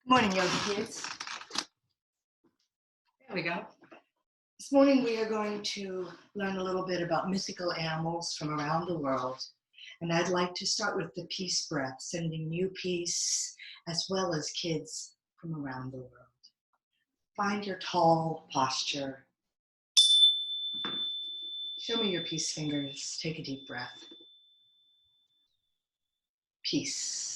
Morning, yoga kids. There we go. This morning we are going to learn a little bit about mythical animals from around the world. And I'd like to start with the peace breath, sending you peace as well as kids from around the world. Find your tall posture. Show me your peace fingers. Take a deep breath. Peace.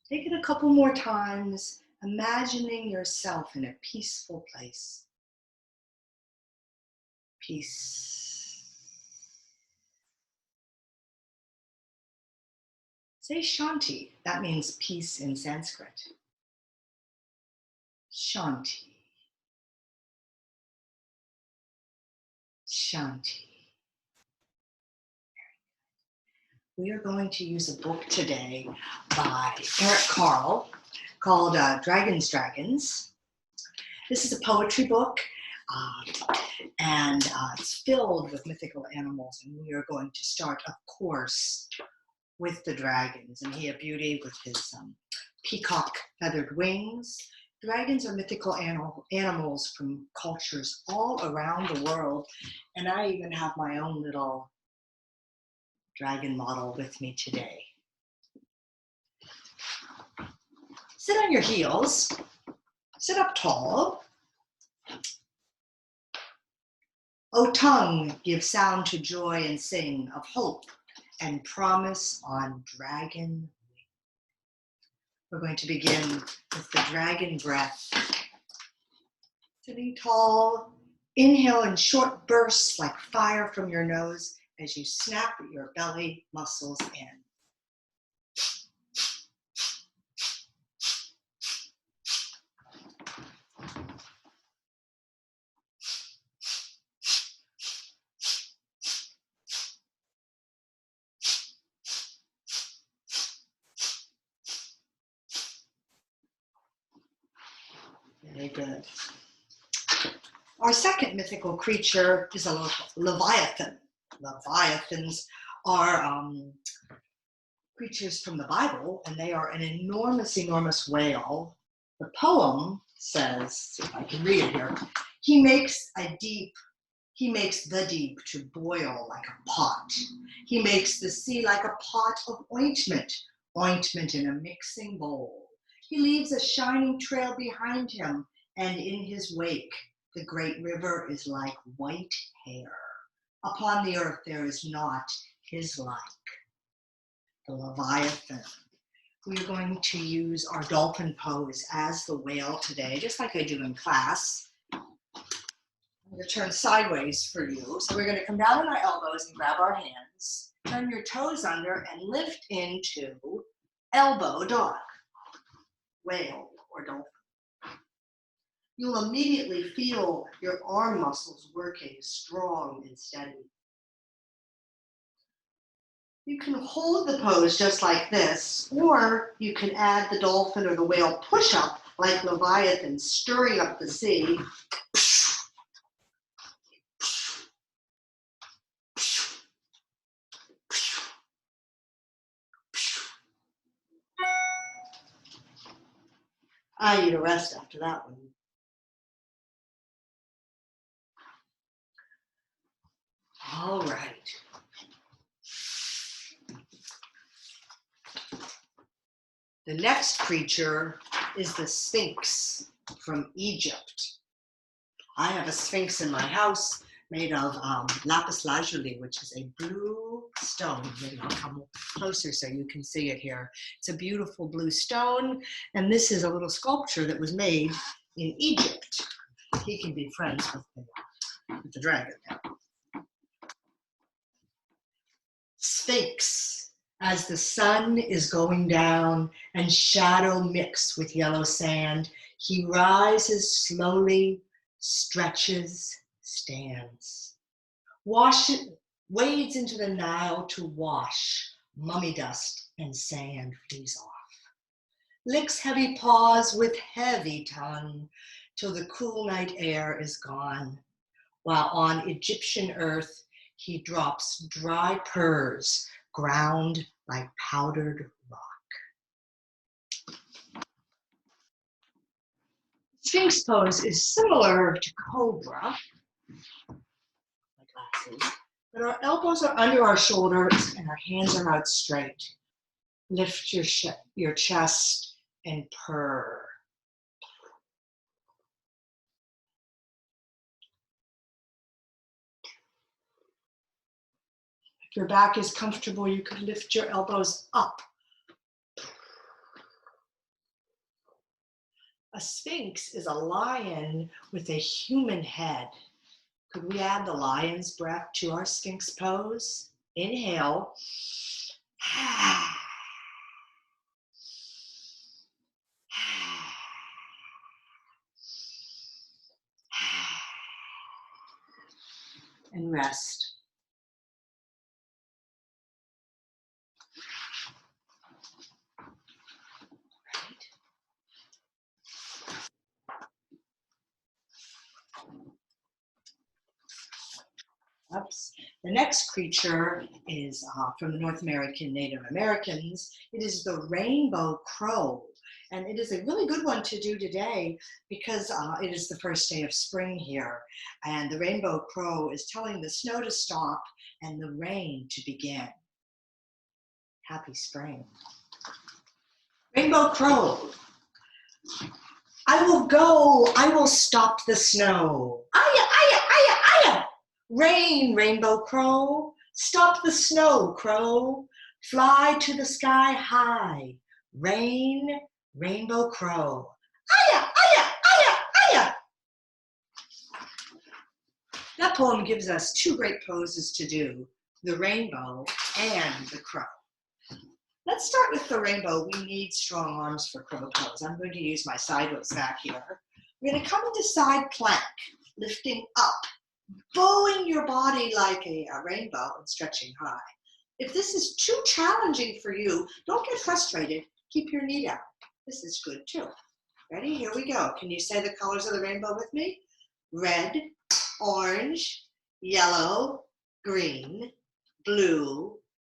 Take it a couple more times, imagining yourself in a peaceful place. Peace. Say Shanti. That means peace in Sanskrit. Shanti. Shanti. We are going to use a book today by Eric Carle called Dragons. This is a poetry book, and it's filled with mythical animals, and we are going to start, of course, with the dragons. And he, a beauty with his peacock feathered wings. Dragons are mythical animals from cultures all around the world, and I even have my own little dragon model with me today. Sit on your heels, sit up tall. O tongue, give sound to joy and sing of hope and promise on dragon wing. We're going to begin with the dragon breath. Sitting tall, inhale in short bursts like fire from your nose as you snap your belly muscles in. Very good. Our second mythical creature is a leviathan. Leviathans are creatures from the Bible, and they are an enormous, enormous whale. The poem says, if I can read it here, he makes the deep to boil like a pot. He makes the sea like a pot of ointment, ointment in a mixing bowl. He leaves a shining trail behind him, and in his wake, the great river is like white hair. Upon the earth there is not his like. The Leviathan. We are going to use our dolphin pose as the whale today, just like I do in class. I'm going to turn sideways for you. So we're going to come down on our elbows and grab our hands. Turn your toes under and lift into elbow dog, whale or dolphin. You'll immediately feel your arm muscles working strong and steady. You can hold the pose just like this, or you can add the dolphin or the whale push-up like Leviathan, stirring up the sea. I need a rest after that one. All right. The next creature is the Sphinx from Egypt. I have a Sphinx in my house made of lapis lazuli, which is a blue stone. Maybe I'll come closer so you can see it here. It's a beautiful blue stone, and this is a little sculpture that was made in Egypt. He can be friends with the dragon now. Sphinx, as the sun is going down and shadow mixed with yellow sand, he rises slowly, stretches, stands. Wades into the Nile to wash, mummy dust and sand flees off. Licks heavy paws with heavy tongue till the cool night air is gone, while on Egyptian earth he drops dry purrs ground like powdered rock. Sphinx pose is similar to Cobra, my glasses, but our elbows are under our shoulders and our hands are out straight. Lift your chest and purr. If your back is comfortable, you could lift your elbows up. A sphinx is a lion with a human head. Could we add the lion's breath to our sphinx pose? Inhale. And rest. Oops. The next creature is from the North American Native Americans. It is the rainbow crow. And it is a really good one to do today because it is the first day of spring here. And the rainbow crow is telling the snow to stop and the rain to begin. Happy spring. Rainbow crow. I will go, I will stop the snow. Aya, aya, aya, aya. Rain, rainbow crow. Stop the snow, crow. Fly to the sky high. Rain, rainbow crow. Aya, aya, aya, aya. That poem gives us two great poses to do, the rainbow and the crow. Let's start with the rainbow. We need strong arms for crow pose. I'm going to use my sideways back here. We're going to come into side plank, lifting up, bowing your body like a rainbow and stretching high. If this is too challenging for you, don't get frustrated. Keep your knee down. This is good too. Ready? Here we go. Can you say the colors of the rainbow with me? Red, orange, yellow, green, blue,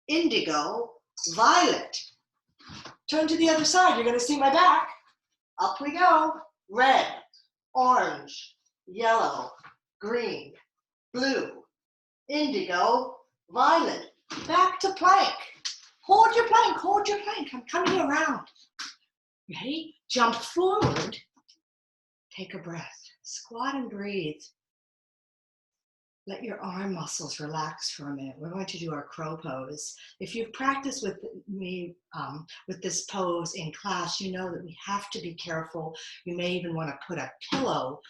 indigo, violet. Turn to the other side. You're going to see my back. Up we go. Red, orange, yellow, green, blue, indigo, violet. Back to plank. Hold your plank. Hold your plank. I'm coming around. Ready? Jump forward. Take a breath. Squat and breathe. Let your arm muscles relax for a minute. We're going to do our crow pose. If you've practiced with me with this pose in class, you know that we have to be careful. You may even want to put a pillow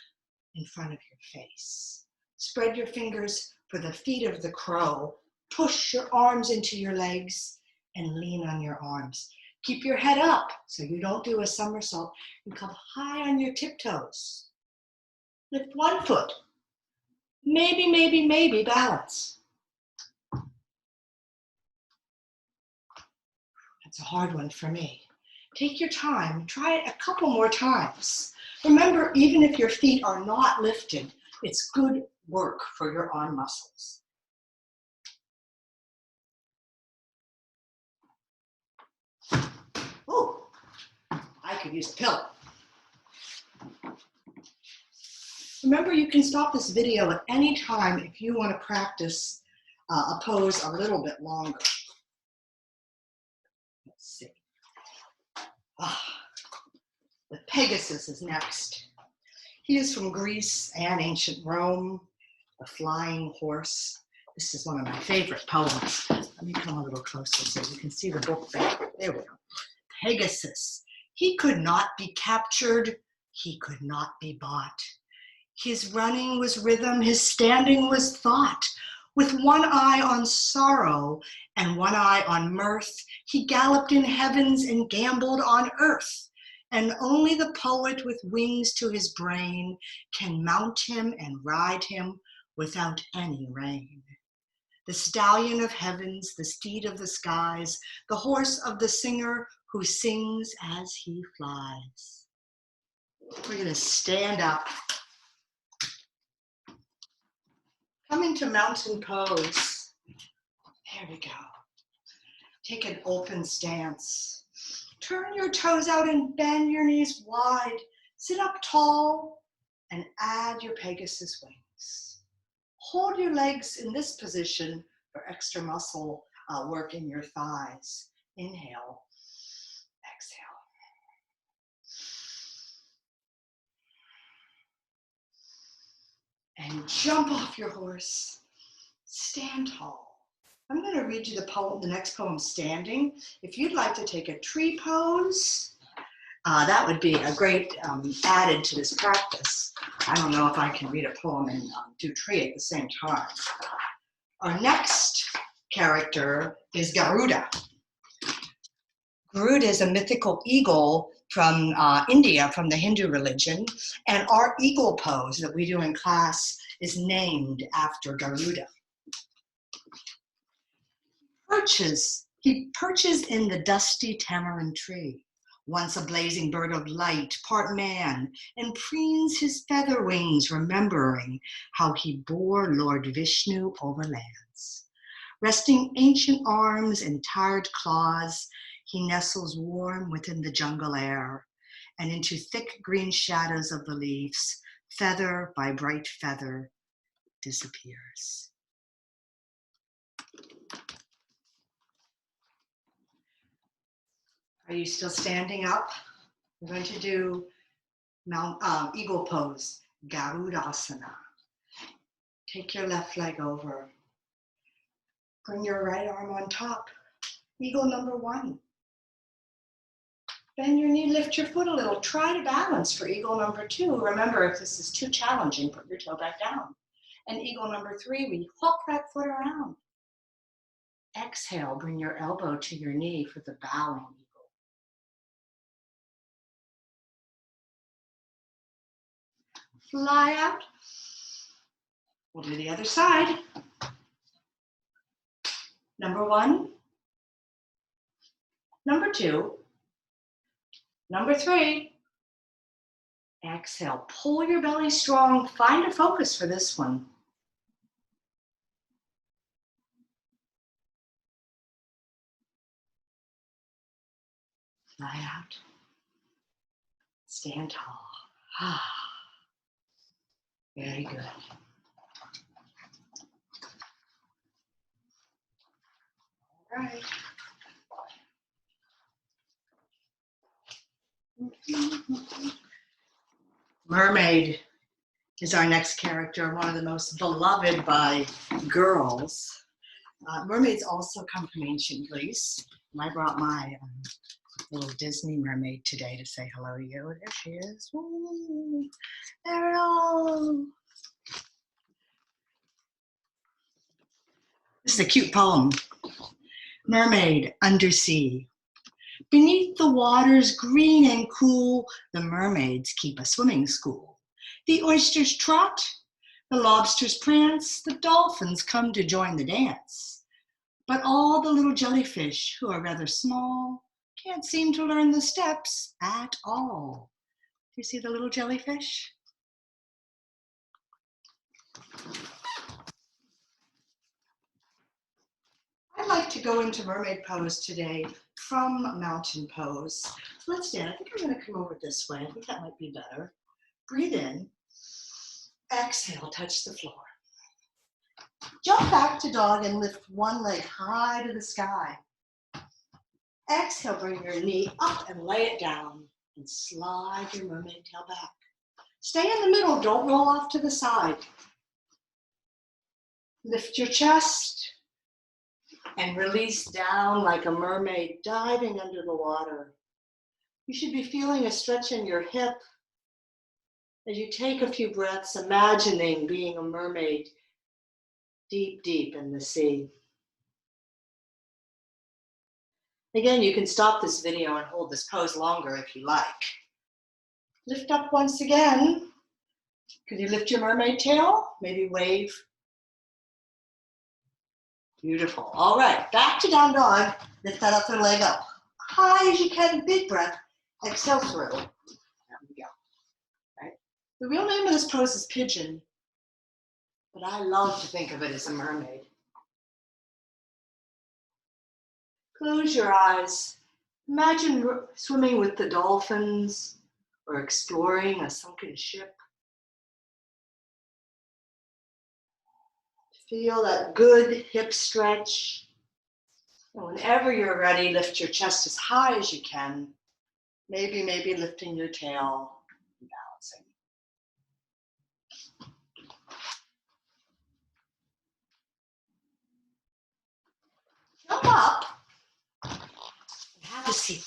in front of your face. Spread your fingers for the feet of the crow. Push your arms into your legs and lean on your arms. Keep your head up so you don't do a somersault and come high on your tiptoes. Lift one foot. Maybe, maybe, maybe balance. That's a hard one for me. Take your time. Try it a couple more times. Remember, even if your feet are not lifted, it's good work for your arm muscles. Oh, I could use a pillow. Remember, you can stop this video at any time if you want to practice a pose a little bit longer. Let's see. The Pegasus is next. He is from Greece and ancient Rome, the flying horse. This is one of my favorite poems. Let me come a little closer so you can see the book back. There we go. Pegasus. He could not be captured. He could not be bought. His running was rhythm, his standing was thought. With one eye on sorrow and one eye on mirth, he galloped in heavens and gambled on earth. And only the poet with wings to his brain can mount him and ride him without any rein. The stallion of heavens, the steed of the skies, the horse of the singer who sings as he flies. We're going to stand up. Come into mountain pose. There we go. Take an open stance. Turn your toes out and bend your knees wide. Sit up tall and add your Pegasus wings. Hold your legs in this position for extra muscle work in your thighs. Inhale, exhale. And jump off your horse. Stand tall. I'm going to read you the next poem standing. If you'd like to take a tree pose, that would be a great added to this practice. I don't know if I can read a poem and do tree at the same time. Our next character is Garuda. Garuda is a mythical eagle from India, from the Hindu religion, and our eagle pose that we do in class is named after Garuda. He perches in the dusty tamarind tree, once a blazing bird of light, part man, and preens his feather wings, remembering how he bore Lord Vishnu over lands. Resting ancient arms and tired claws, he nestles warm within the jungle air, and into thick green shadows of the leaves, feather by bright feather, disappears. Are you still standing up? We're going to do eagle pose, Garudasana. Take your left leg over. Bring your right arm on top. Eagle number 1. Bend your knee, lift your foot a little. Try to balance for eagle number 2. Remember, if this is too challenging, put your toe back down. And eagle number 3, we hook that foot around. Exhale, bring your elbow to your knee for the bowing eagle. Fly out. We'll do the other side. Number 1. Number 2. Number 3. Exhale, pull your belly strong. Find a focus for this one. Fly out. Stand tall. Very good. All right. Mermaid is our next character, one of the most beloved by girls. Mermaids also come from ancient Greece. And I brought my little Disney mermaid today to say hello to you. There she is. Ooh, Ariel. This is a cute poem. Mermaid, undersea. Beneath the waters green and cool, the mermaids keep a swimming school. The oysters trot, the lobsters prance, the dolphins come to join the dance. But all the little jellyfish, who are rather small, can't seem to learn the steps at all. Do you see the little jellyfish? I'd like to go into mermaid pose today from mountain pose. Let's stand. I think I'm going to come over this way. I think that might be better. Breathe in. Exhale, touch the floor. Jump back to dog and lift one leg high to the sky. Exhale, bring your knee up and lay it down and slide your mermaid tail back. Stay in the middle, don't roll off to the side. Lift your chest and release down like a mermaid diving under the water. You should be feeling a stretch in your hip as you take a few breaths, imagining being a mermaid deep, deep in the sea. Again, you can stop this video and hold this pose longer if you like. Lift up once again. Could you lift your mermaid tail? Maybe wave. Beautiful. All right, back to down dog. Lift that upper leg up. High as you can, big breath. Exhale through. There we go. Right. The real name of this pose is pigeon, but I love to think of it as a mermaid. Close your eyes. Imagine swimming with the dolphins or exploring a sunken ship. Feel that good hip stretch. And whenever you're ready, lift your chest as high as you can. Maybe lifting your tail and balancing. Jump up and have a seat.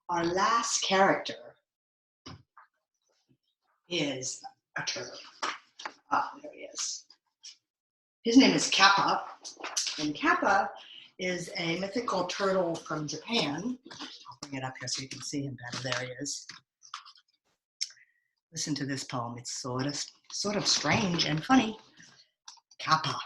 Our last character is a turtle. Ah, there he is. His name is Kappa, and Kappa is a mythical turtle from Japan. I'll bring it up here so you can see him better. There he is. Listen to this poem. It's sort of strange and funny. Kappa.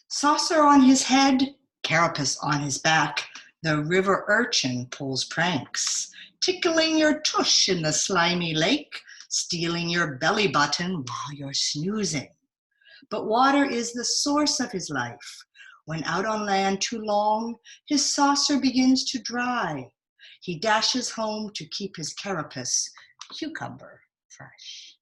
Saucer on his head, carapace on his back, the river urchin pulls pranks, tickling your tush in the slimy lake, stealing your belly button while you're snoozing. But water is the source of his life. When out on land too long, his saucer begins to dry. He dashes home to keep his carapace cucumber fresh.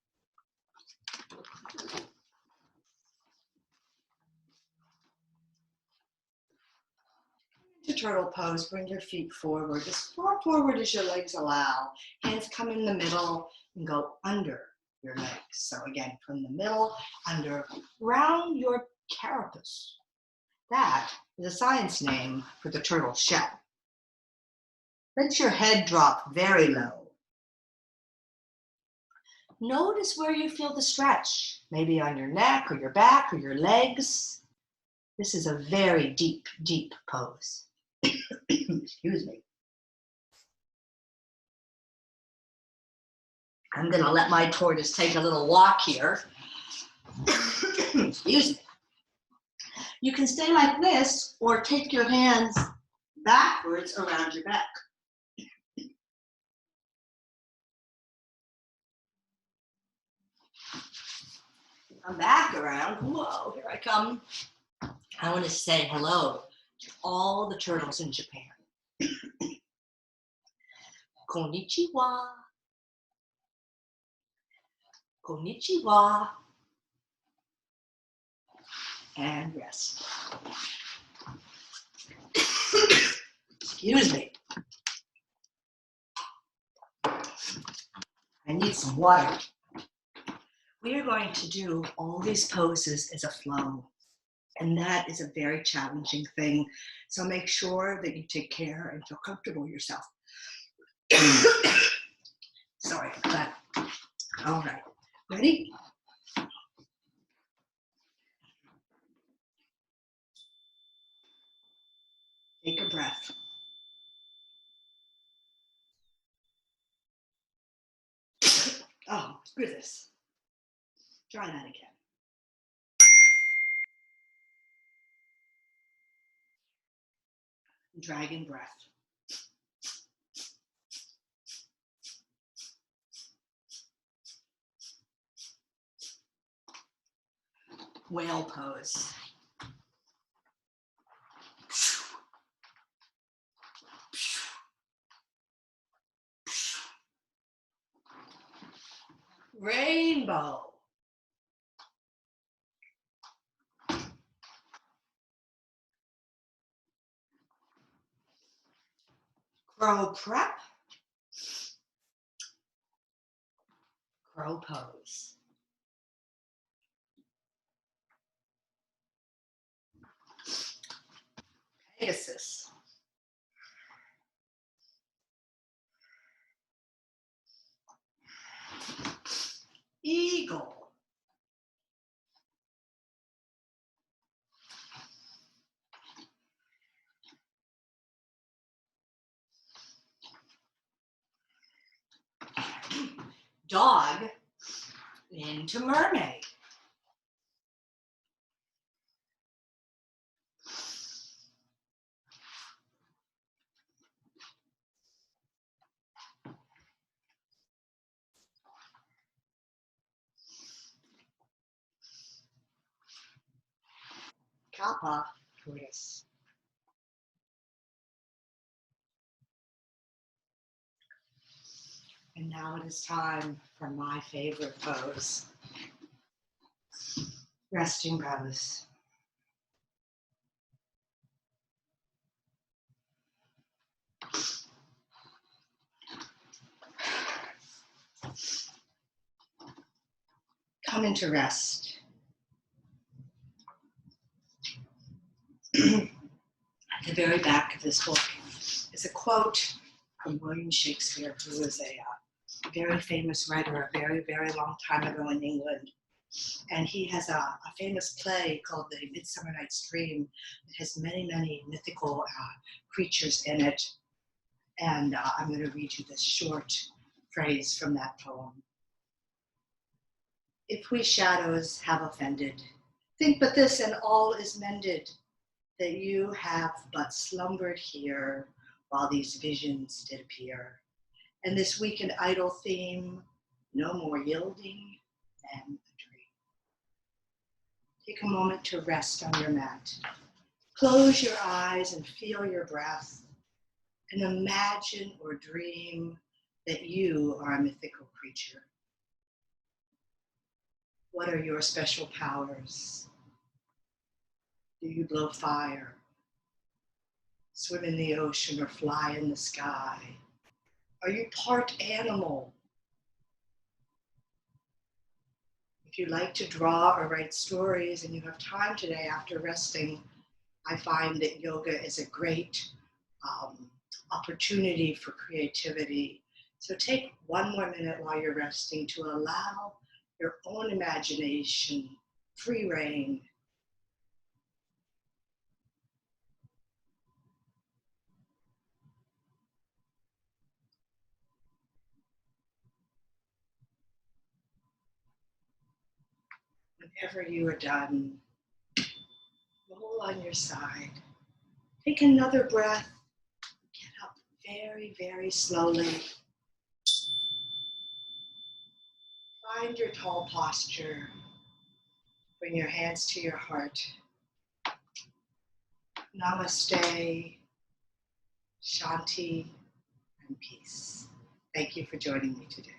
To turtle pose, bring your feet forward, as far forward as your legs allow. Hands come in the middle and go under your legs. So again, from the middle, under, round your carapace. That is a science name for the turtle shell. Let your head drop very low. Notice where you feel the stretch, maybe on your neck or your back or your legs. This is a very deep, deep pose. Excuse me. I'm going to let my tortoise take a little walk here. Excuse me. You can stay like this or take your hands backwards around your back. Come back around. Whoa, here I come. I want to say hello to all the turtles in Japan. Konnichiwa. Konnichiwa. And rest. Excuse me. I need some water. We are going to do all these poses as a flow, and that is a very challenging thing. So make sure that you take care and feel comfortable yourself. Sorry about that. All right, ready? Take a breath. Oh, goodness. Try that again. Dragon breath. Whale pose. Rainbow. Crow prep. Crow pose. Pegasus. Eagle. Dog into mermaid. Kappa tortoise. And now it is time for my favorite pose, resting pose. Come into rest. At the very back of this book is a quote from William Shakespeare, who was a very famous writer a very, very long time ago in England. And he has a famous play called The Midsummer Night's Dream. It has many, many mythical creatures in it. And I'm going to read you this short phrase from that poem. If we shadows have offended, think but this, and all is mended, that you have but slumbered here while these visions did appear. And this weak and idle theme, no more yielding than a dream. Take a moment to rest on your mat. Close your eyes and feel your breath, and imagine or dream that you are a mythical creature. What are your special powers? Do you blow fire, swim in the ocean, or fly in the sky? Are you part animal? If you like to draw or write stories and you have time today after resting, I find that yoga is a great opportunity for creativity. So take one more minute while you're resting to allow your own imagination free rein. Whenever you are done, roll on your side. Take another breath. Get up very, very slowly. Find your tall posture. Bring your hands to your heart. Namaste, Shanti, and peace. Thank you for joining me today.